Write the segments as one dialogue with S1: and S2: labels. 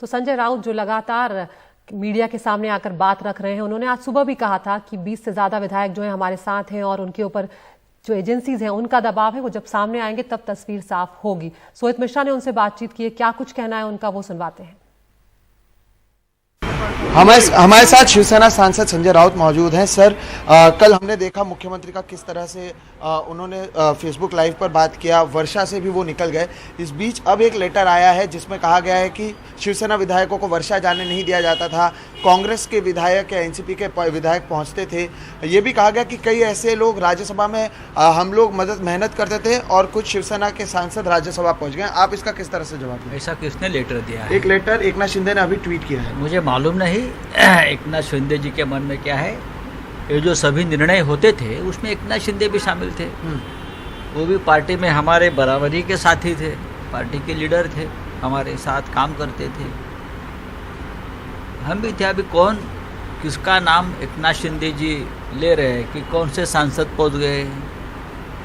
S1: तो संजय राउत जो लगातार मीडिया के सामने आकर बात रख रहे हैं, उन्होंने आज सुबह भी कहा था कि 20 से ज्यादा विधायक जो है हमारे साथ हैं और उनके ऊपर जो एजेंसीज हैं उनका दबाव है, वो जब सामने आएंगे तब तस्वीर साफ होगी। सोहित मिश्रा ने उनसे बातचीत की है, क्या कुछ कहना है उनका वो सुनवाते हैं।
S2: हमारे साथ शिवसेना सांसद संजय राउत मौजूद हैं। सर, कल हमने देखा मुख्यमंत्री का किस तरह से उन्होंने फेसबुक लाइव पर बात किया, वर्षा से भी वो निकल गए। इस बीच अब एक लेटर आया है जिसमें कहा गया है कि शिवसेना विधायकों को वर्षा जाने नहीं दिया जाता था, कांग्रेस के विधायक या एनसीपी के विधायक पहुंचते थे। ये भी कहा गया कि कई ऐसे लोग राज्यसभा में हम लोग मेहनत करते थे और कुछ शिवसेना के सांसद राज्यसभा पहुँच गए। आप इसका किस तरह से जवाब दें?
S3: ऐसा किसने लेटर दिया है?
S2: एक लेटर एकनाथ शिंदे ने अभी ट्वीट किया है।
S3: मुझे मालूम नहीं एकनाथ शिंदे जी के मन में क्या है। ये जो सभी निर्णय होते थे उसमें एकनाथ शिंदे भी शामिल थे। वो भी पार्टी में हमारे बराबरी के साथी थे, पार्टी के लीडर थे, हमारे साथ काम करते थे, हम भी थे। अभी कौन किसका नाम एकनाथ शिंदे जी ले रहे हैं कि कौन से सांसद पहुंच गए?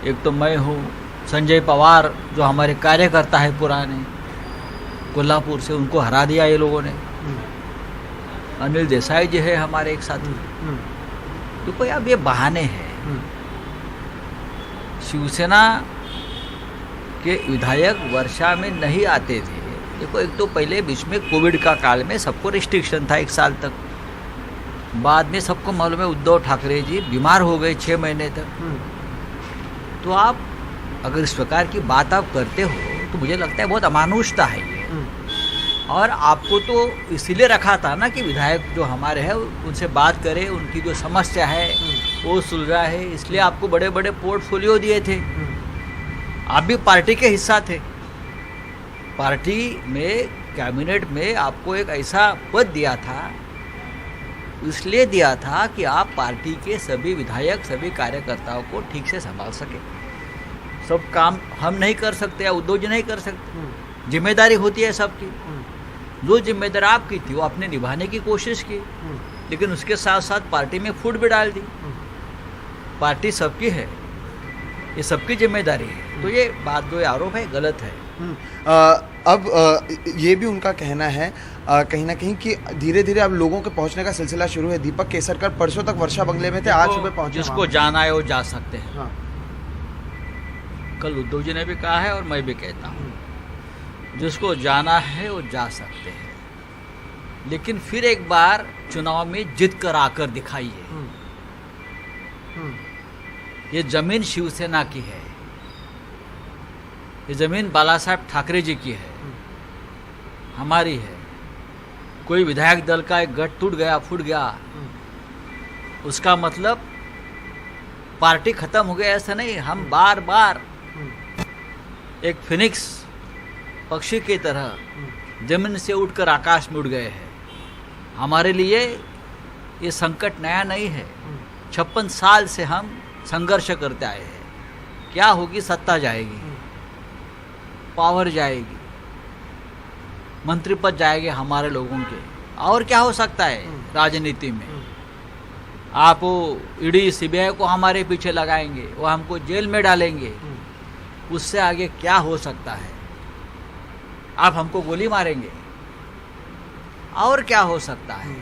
S3: एक तो मैं हूँ, संजय पवार जो हमारे कार्यकर्ता है पुराने कोल्हापुर से, उनको हरा दिया ये लोगों ने। अनिल देसाई जी है हमारे एक साथी। तो कोई अब ये बहाने हैं। शिवसेना के विधायक वर्षा में नहीं आते थे। देखो, एक तो पहले बीच में कोविड का काल में सबको रिस्ट्रिक्शन था 1 साल तक। बाद में सबको मालूम है उद्धव ठाकरे जी बीमार हो गए 6 महीने तक। तो आप अगर इस प्रकार की बात आप करते हो तो मुझे लगता है बहुत अमानुषता है ये। और आपको तो इसीलिए रखा था ना कि विधायक जो हमारे हैं उनसे बात करें, उनकी जो समस्या है वो सुलझा है, इसलिए आपको बड़े बड़े पोर्टफोलियो दिए थे। आप भी पार्टी के हिस्सा थे। पार्टी में कैबिनेट में आपको एक ऐसा पद दिया था, इसलिए दिया था कि आप पार्टी के सभी विधायक, सभी कार्यकर्ताओं को ठीक से संभाल सके। सब काम हम नहीं कर सकते या उद्धव जी नहीं कर सकते। जिम्मेदारी होती है सबकी। जो जिम्मेदारी आपकी थी वो आपने निभाने की कोशिश की, लेकिन उसके साथ साथ पार्टी में फूट भी डाल दी। पार्टी सबकी है, ये सबकी जिम्मेदारी है। तो ये बात जो आरोप है गलत है।
S2: अब ये भी उनका कहना है कहीं ना कहीं कि धीरे धीरे अब लोगों के पहुंचने का सिलसिला शुरू है। दीपक केसरकर परसों तक वर्षा बंगले में थे, आज सुबह पहुंचे।
S3: जिसको जाना है वो जा सकते हैं।
S2: हाँ।
S3: कल उद्धव जी ने भी कहा है और मैं भी कहता हूँ, जिसको जाना है वो जा सकते हैं, लेकिन फिर एक बार चुनाव में जीत कर आकर दिखाइए। ये जमीन शिवसेना की है, ये जमीन बाला साहब ठाकरे जी की है, हमारी है। कोई विधायक दल का एक गठ टूट गया, फूट गया, उसका मतलब पार्टी खत्म हो गया ऐसा नहीं। हम बार बार एक फिनिक्स पक्षी की तरह जमीन से उठकर आकाश में उड़ गए हैं। हमारे लिए ये संकट नया नहीं है। 56 साल से हम संघर्ष करते आए हैं। क्या होगी? सत्ता जाएगी, पावर जाएगी, मंत्री पद जाएंगे हमारे लोगों के, और क्या हो सकता है राजनीति में? आप वो ईडी सीबीआई को हमारे पीछे लगाएंगे, वो हमको जेल में डालेंगे, उससे आगे क्या हो सकता है? आप हमको गोली मारेंगे, और क्या हो सकता है?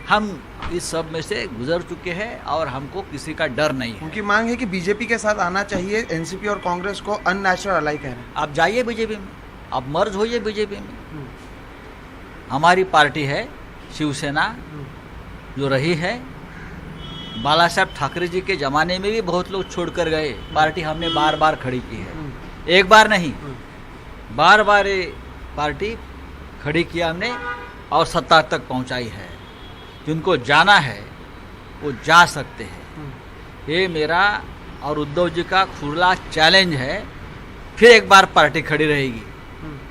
S3: हम इस सब में से गुजर चुके हैं और हमको किसी का डर नहीं है।
S2: उनकी मांग है कि बीजेपी के साथ आना चाहिए। एनसीपी और कांग्रेस को अननेचुरल अलाई कह रहे हैं।
S3: आप जाइए बीजेपी में, आप मर्ज होइए बीजेपी में। हमारी पार्टी है शिवसेना, जो रही है बाला साहब ठाकरे जी के ज़माने में भी बहुत लोग छोड़कर गए। पार्टी हमने बार बार खड़ी की है, एक बार नहीं, बार बार ये पार्टी खड़ी किया हमने और सत्ता तक पहुंचाई है। जिनको जाना है वो जा सकते हैं। ये मेरा और उद्धव जी का खुला चैलेंज है। फिर एक बार पार्टी खड़ी रहेगी,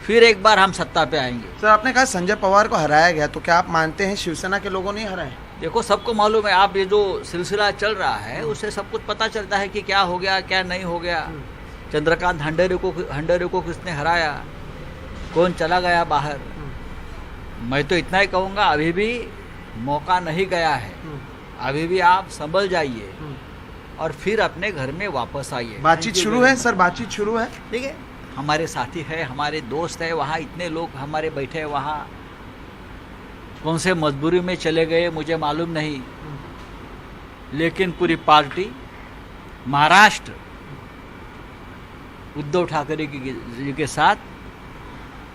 S3: फिर एक बार हम सत्ता पे आएंगे।
S2: सर, आपने कहा संजय पवार को हराया गया, तो क्या आप मानते हैं शिवसेना के लोगों ने हराए?
S3: देखो, सबको मालूम है। आप ये जो सिलसिला चल रहा है उससे सब कुछ पता चलता है कि क्या हो गया, क्या नहीं हो गया। चंद्रकांत हंडेरे को किसने हराया, कौन चला गया बाहर। मैं तो इतना ही कहूँगा, अभी भी मौका नहीं गया है। अभी भी आप संभल जाइए और फिर अपने घर में वापस आइए।
S2: बातचीत शुरू है सर, बातचीत शुरू है।
S3: ठीक है, हमारे साथी है, हमारे दोस्त है, वहाँ इतने लोग हमारे बैठे हैं, वहाँ कौन से मजबूरी में चले गए मुझे मालूम नहीं, लेकिन पूरी पार्टी महाराष्ट्र उद्धव ठाकरे जी के साथ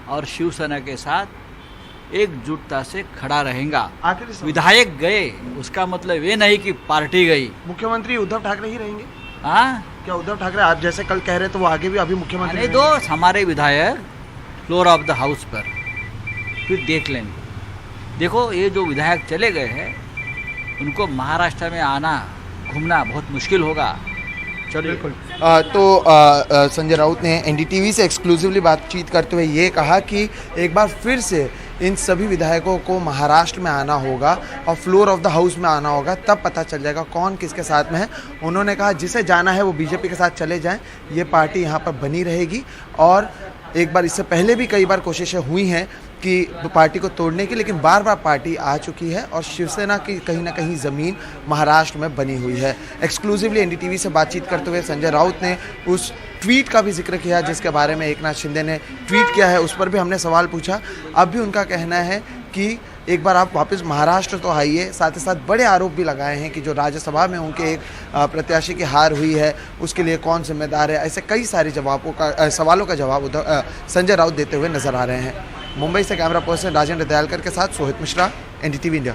S3: और शिवसेना के साथ एकजुटता से खड़ा रहेगा।
S2: आखिर
S3: विधायक गए उसका मतलब ये नहीं कि पार्टी गई।
S2: मुख्यमंत्री उद्धव ठाकरे ही रहेंगे?
S3: हाँ,
S2: क्या उद्धव ठाकरे आप जैसे कल कह रहे थे वो आगे भी अभी मुख्यमंत्री
S3: आने दो हमारे विधायक फ्लोर ऑफ द हाउस पर, फिर देख लेंगे। देखो ये जो विधायक चले गए हैं उनको महाराष्ट्र में आना घूमना बहुत मुश्किल होगा। चलिए
S2: तो संजय राउत ने एनडीटीवी से एक्सक्लूसिवली बातचीत करते हुए ये कहा कि एक बार फिर से इन सभी विधायकों को महाराष्ट्र में आना होगा और फ्लोर ऑफ द हाउस में आना होगा, तब पता चल जाएगा कौन किसके साथ में है। उन्होंने कहा जिसे जाना है वो बीजेपी के साथ चले जाएं, ये पार्टी यहाँ पर बनी रहेगी। और एक बार इससे पहले भी कई बार कोशिशें हुई हैं कि पार्टी को तोड़ने की, लेकिन बार बार पार्टी आ चुकी है और शिवसेना की कहीं ना कहीं ज़मीन महाराष्ट्र में बनी हुई है। एक्सक्लूसिवली एनडीटीवी से बातचीत करते हुए संजय राउत ने उस ट्वीट का भी जिक्र किया जिसके बारे में एकनाथ शिंदे ने ट्वीट किया है, उस पर भी हमने सवाल पूछा। अब भी उनका कहना है कि एक बार आप वापस महाराष्ट्र तो आइए। साथ ही साथ बड़े आरोप भी लगाए हैं कि जो राज्यसभा में उनके एक प्रत्याशी की हार हुई है उसके लिए कौन जिम्मेदार है। ऐसे कई सारे सवालों का जवाब संजय राउत देते हुए नजर आ रहे हैं। मुंबई से कैमरा पर्सन राजेंद्र दयालकर के साथ सोहित मिश्रा, एनडीटीवी इंडिया।